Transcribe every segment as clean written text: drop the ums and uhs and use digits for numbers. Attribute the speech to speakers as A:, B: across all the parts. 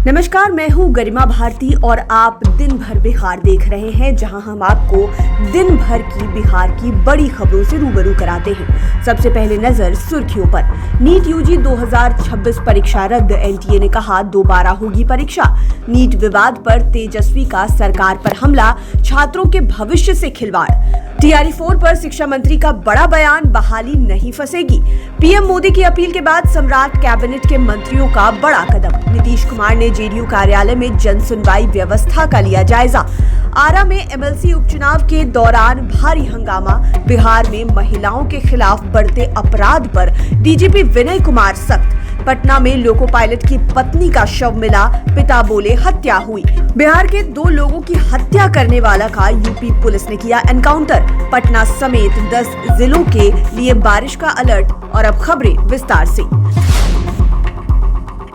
A: नमस्कार, मैं हूँ गरिमा भारती और आप दिन भर बिहार देख रहे हैं, जहां हम आपको दिन भर की बिहार की बड़ी खबरों से रूबरू कराते हैं। सबसे पहले नजर सुर्खियों पर। नीट यूजी 2026 परीक्षा रद्द, एनटीए ने कहा दोबारा होगी परीक्षा। नीट विवाद पर तेजस्वी का सरकार पर हमला, छात्रों के भविष्य से खिलवाड़। टीआरई 4 पर शिक्षा मंत्री का बड़ा बयान, बहाली नहीं फंसेगी। पीएम मोदी की अपील के बाद सम्राट कैबिनेट के मंत्रियों का बड़ा कदम। नीतीश कुमार ने जेडीयू कार्यालय में जन सुनवाई व्यवस्था का लिया जायजा। आरा में एमएलसी उपचुनाव के दौरान भारी हंगामा। बिहार में महिलाओं के खिलाफ बढ़ते अपराध पर डीजीपी विनय कुमार सख्त। पटना में लोको पायलट की पत्नी का शव मिला, पिता बोले हत्या हुई। बिहार के 2 लोगों की हत्या करने वाला का यूपी पुलिस ने किया एनकाउंटर। पटना समेत 10 जिलों के लिए बारिश का अलर्ट। और अब खबरें विस्तार से।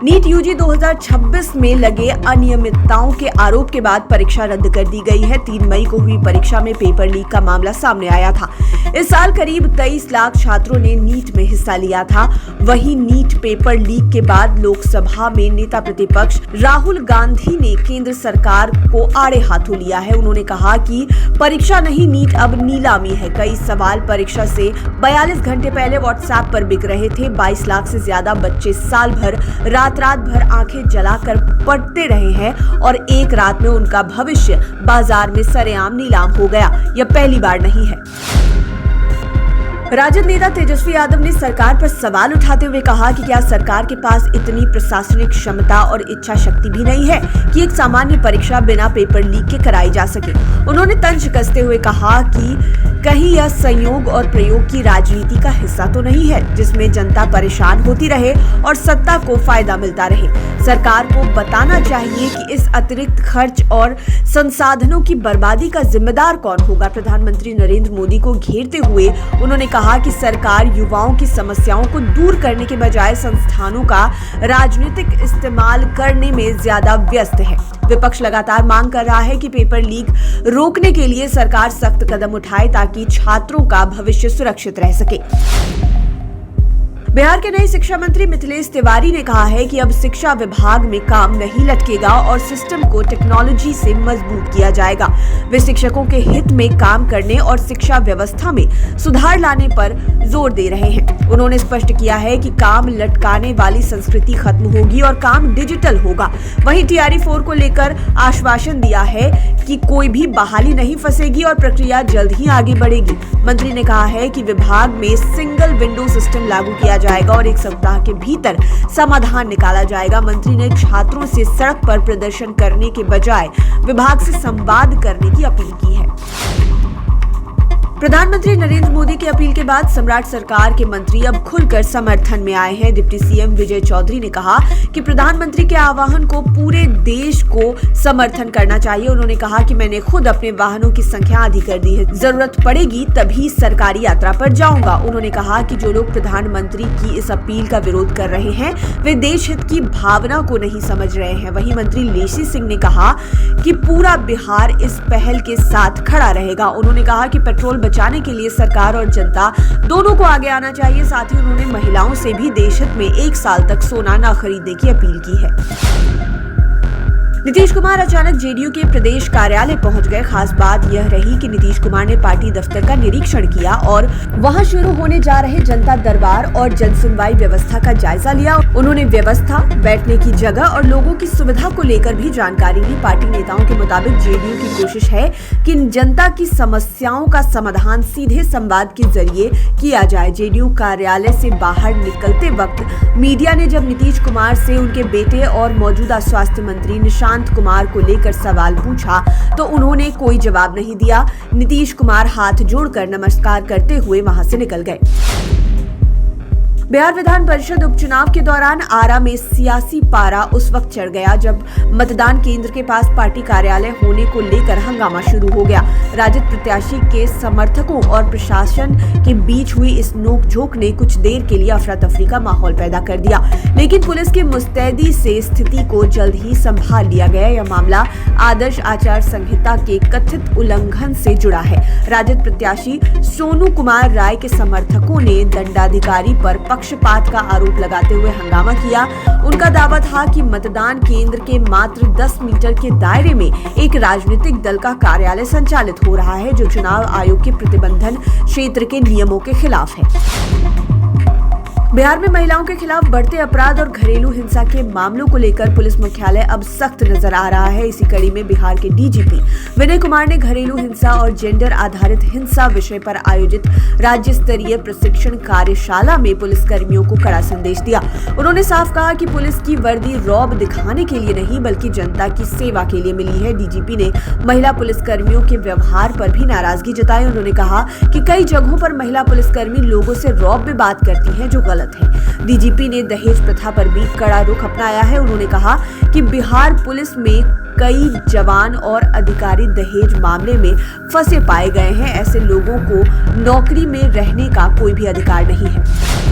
A: नीट यूजी 2026 में लगे अनियमितताओं के आरोप के बाद परीक्षा रद्द कर दी गई है। 3 मई को हुई परीक्षा में पेपर लीक का मामला सामने आया था। इस साल करीब 23 लाख छात्रों ने नीट में हिस्सा लिया था। वहीं नीट पेपर लीक के बाद लोकसभा में नेता प्रतिपक्ष राहुल गांधी ने केंद्र सरकार को आड़े हाथों लिया है। उन्होंने कहा कि परीक्षा नहीं, नीट अब नीलामी है। कई सवाल परीक्षा से 42 घंटे पहले व्हाट्सएप पर बिक रहे थे। 22 लाख से ज्यादा बच्चे साल भर रात भर आंखें जलाकर पढ़ते रहे हैं और एक रात में उनका भविष्य बाजार में सरेआम नीलाम हो गया। यह पहली बार नहीं है। राजद नेता तेजस्वी यादव ने सरकार पर सवाल उठाते हुए कहा कि क्या सरकार के पास इतनी प्रशासनिक क्षमता और इच्छा शक्ति भी नहीं है कि एक सामान्य परीक्षा बिना पेपर लीक के कराई जा सके। उन्होंने तंज कसते हुए कहा कि कहीं यह संयोग और प्रयोग की राजनीति का हिस्सा तो नहीं है, जिसमें जनता परेशान होती रहे और सत्ता को फायदा मिलता रहे। सरकार को बताना चाहिए कि इस अतिरिक्त खर्च और संसाधनों की बर्बादी का जिम्मेदार कौन होगा। प्रधानमंत्री नरेंद्र मोदी को घेरते हुए उन्होंने कहा कि सरकार युवाओं की समस्याओं को दूर करने के बजाय संस्थानों का राजनीतिक इस्तेमाल करने में ज्यादा व्यस्त है। विपक्ष लगातार मांग कर रहा है कि पेपर लीक रोकने के लिए सरकार सख्त कदम उठाए ताकि छात्रों का भविष्य सुरक्षित रह सके। बिहार के नए शिक्षा मंत्री मिथिलेश तिवारी ने कहा है कि अब शिक्षा विभाग में काम नहीं लटकेगा और सिस्टम को टेक्नोलॉजी से मजबूत किया जाएगा। वे शिक्षकों के हित में काम करने और शिक्षा व्यवस्था में सुधार लाने पर जोर दे रहे हैं। उन्होंने स्पष्ट किया है कि काम लटकाने वाली संस्कृति खत्म होगी और काम डिजिटल होगा। वहीं टीआरई 4 को लेकर आश्वासन दिया है कि कोई भी बहाली नहीं फंसेगी और प्रक्रिया जल्द ही आगे बढ़ेगी। मंत्री ने कहा है कि विभाग में सिंगल विंडो सिस्टम लागू किया जाएगा और 1 सप्ताह के भीतर समाधान निकाला जाएगा। मंत्री ने छात्रों से सड़क पर प्रदर्शन करने के बजाय विभाग से संवाद करने की अपील की है। प्रधानमंत्री नरेंद्र मोदी की अपील के बाद सम्राट सरकार के मंत्री अब खुलकर समर्थन में आए हैं। डिप्टी सीएम विजय चौधरी ने कहा कि प्रधानमंत्री के आह्वान को पूरे देश को समर्थन करना चाहिए। उन्होंने कहा कि मैंने खुद अपने वाहनों की संख्या आधी कर दी है, जरूरत पड़ेगी तभी सरकारी यात्रा पर जाऊंगा। उन्होंने कहा कि जो लोग प्रधानमंत्री की इस अपील का विरोध कर रहे हैं वे देश हित की भावना को नहीं समझ रहे हैं। वहीं मंत्री लेसी सिंह ने कहा कि पूरा बिहार इस पहल के साथ खड़ा रहेगा। उन्होंने कहा कि पेट्रोल बचाने के लिए सरकार और जनता दोनों को आगे आना चाहिए। साथ ही उन्होंने महिलाओं से भी देश हित में 1 साल तक सोना न खरीदने की अपील की है। नीतीश कुमार अचानक जेडीयू के प्रदेश कार्यालय पहुंच गए। खास बात यह रही कि नीतीश कुमार ने पार्टी दफ्तर का निरीक्षण किया और वहां शुरू होने जा रहे जनता दरबार और जन सुनवाई व्यवस्था का जायजा लिया। उन्होंने व्यवस्था, बैठने की जगह और लोगों की सुविधा को लेकर भी जानकारी ली। पार्टी नेताओं के मुताबिक जेडीयू की कोशिश है कि जनता की समस्याओं का समाधान सीधे संवाद के जरिए किया जाए। जेडीयू कार्यालय से बाहर निकलते वक्त मीडिया ने जब नीतीश कुमार से उनके बेटे और मौजूदा स्वास्थ्य मंत्री निशांत कुमार को लेकर सवाल पूछा तो उन्होंने कोई जवाब नहीं दिया। नीतीश कुमार हाथ जोड़कर नमस्कार करते हुए वहां से निकल गए। बिहार विधान परिषद उपचुनाव के दौरान आरा में सियासी पारा उस वक्त चढ़ गया जब मतदान केंद्र के पास पार्टी कार्यालय होने को लेकर हंगामा शुरू हो गया। राजद प्रत्याशी के समर्थकों और प्रशासन के बीच हुई इस नोकझोंक ने कुछ देर के लिए अफरा तफरी का माहौल पैदा कर दिया, लेकिन पुलिस की मुस्तैदी से स्थिति को जल्द ही संभाल लिया गया। यह मामला आदर्श आचार संहिता के कथित उल्लंघन से जुड़ा है। राजद प्रत्याशी सोनू कुमार राय के समर्थकों ने दंडाधिकारी पर पक्षपात का आरोप लगाते हुए हंगामा किया। उनका दावा था कि मतदान केंद्र के मात्र 10 मीटर के दायरे में एक राजनीतिक दल का कार्यालय संचालित हो रहा है, जो चुनाव आयोग के प्रतिबंधन क्षेत्र के नियमों के खिलाफ है। बिहार में महिलाओं के खिलाफ बढ़ते अपराध और घरेलू हिंसा के मामलों को लेकर पुलिस मुख्यालय अब सख्त नजर आ रहा है। इसी कड़ी में बिहार के डीजीपी विनय कुमार ने घरेलू हिंसा और जेंडर आधारित हिंसा विषय पर आयोजित राज्य स्तरीय प्रशिक्षण कार्यशाला में पुलिस कर्मियों को कड़ा संदेश दिया। उन्होंने साफ कहा कि पुलिस की वर्दी रौब दिखाने के लिए नहीं, बल्कि जनता की सेवा के लिए मिली है। डीजीपी ने महिला पुलिस कर्मियों के व्यवहार पर भी नाराजगी जताई। उन्होंने कहा कि कई जगहों पर महिला पुलिसकर्मी लोगों से रौब में बात करती हैं, जो गलत है। डीजीपी ने दहेज प्रथा पर भी कड़ा रुख अपनाया है। उन्होंने कहा कि बिहार पुलिस में कई जवान और अधिकारी दहेज मामले में फंसे पाए गए हैं। ऐसे लोगों को नौकरी में रहने का कोई भी अधिकार नहीं है।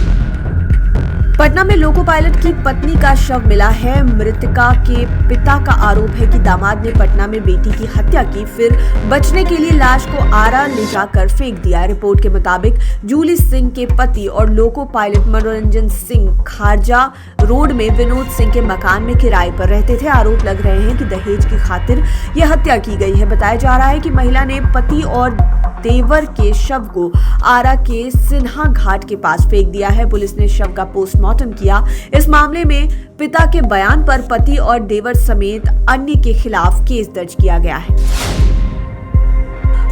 A: पटना में लोको पायलट की पत्नी का शव मिला है। मृतका के पिता का आरोप है कि दामाद ने पटना में बेटी की हत्या की, फिर बचने के लिए लाश को आरा ले जाकर फेंक दिया। रिपोर्ट के मुताबिक जूली सिंह के पति और लोको पायलट मनोरंजन सिंह खारजा रोड में विनोद सिंह के मकान में किराए पर रहते थे। आरोप लग रहे हैं कि दहेज की खातिर यह हत्या की गई है। बताया जा रहा है कि महिला ने पति और देवर के शव को आरा के सिन्हा घाट के पास फेंक दिया है। पुलिस ने शव का पोस्टमार्टम किया। इस मामले में पिता के बयान पर पति और देवर समेत अन्य के खिलाफ केस दर्ज किया गया है।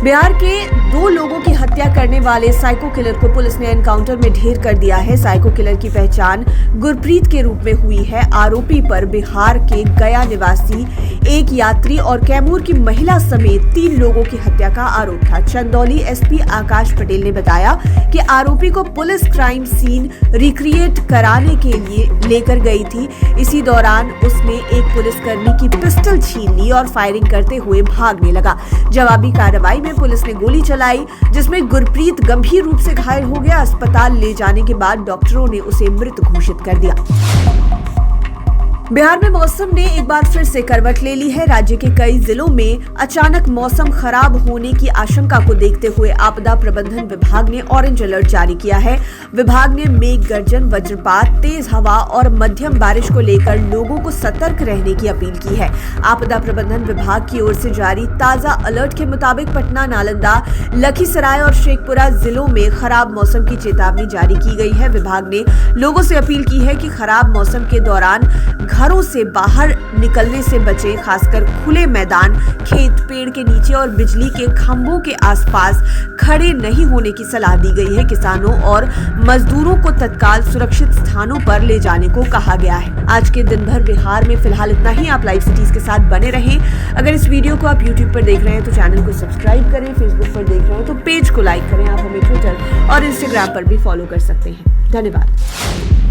A: बिहार के 2 लोगों की हत्या करने वाले साइको किलर को पुलिस ने एनकाउंटर में ढेर कर दिया है। साइको किलर की पहचान गुरप्रीत के रूप में हुई है। आरोपी पर बिहार के गया निवासी एक यात्री और कैमूर की महिला समेत 3 लोगों की हत्या का आरोप था। चंदौली एसपी आकाश पटेल ने बताया कि आरोपी को पुलिस क्राइम सीन रिक्रिएट कराने के लिए लेकर गई थी। इसी दौरान उसने एक पुलिसकर्मी की पिस्टल छीन ली और फायरिंग करते हुए भागने लगा। जवाबी कार्रवाई में पुलिस ने गोली चलाई, जिसमें गुरप्रीत गंभीर रूप से घायल हो गया। अस्पताल ले जाने के बाद डॉक्टरों ने उसे मृत घोषित कर दिया। बिहार में मौसम ने एक बार फिर से करवट ले ली है। राज्य के कई जिलों में अचानक मौसम खराब होने की आशंका को देखते हुए आपदा प्रबंधन विभाग ने ऑरेंज अलर्ट जारी किया है। विभाग ने मेघ गर्जन, वज्रपात, तेज हवा और मध्यम बारिश को लेकर लोगों को सतर्क रहने की अपील की है। आपदा प्रबंधन विभाग की ओर से जारी ताजा अलर्ट के मुताबिक पटना, नालंदा, लखीसराय और शेखपुरा जिलों में खराब मौसम की चेतावनी जारी की गई है। विभाग ने लोगों से अपील की है कि खराब मौसम के दौरान घरों से बाहर निकलने से बचें। खासकर खुले मैदान, खेत, पेड़ के नीचे और बिजली के खंभों के आसपास खड़े नहीं होने की सलाह दी गई है। किसानों और मजदूरों को तत्काल सुरक्षित स्थानों पर ले जाने को कहा गया है। आज के दिन भर बिहार में फिलहाल इतना ही। आप लाइव सिटीज के साथ बने रहें। अगर इस वीडियो को आप यूट्यूब पर देख रहे हैं तो चैनल को सब्सक्राइब करें। फेसबुक पर देख रहे हैं तो पेज को लाइक करें। आप हमें ट्विटर और इंस्टाग्राम पर भी फॉलो कर सकते हैं। धन्यवाद।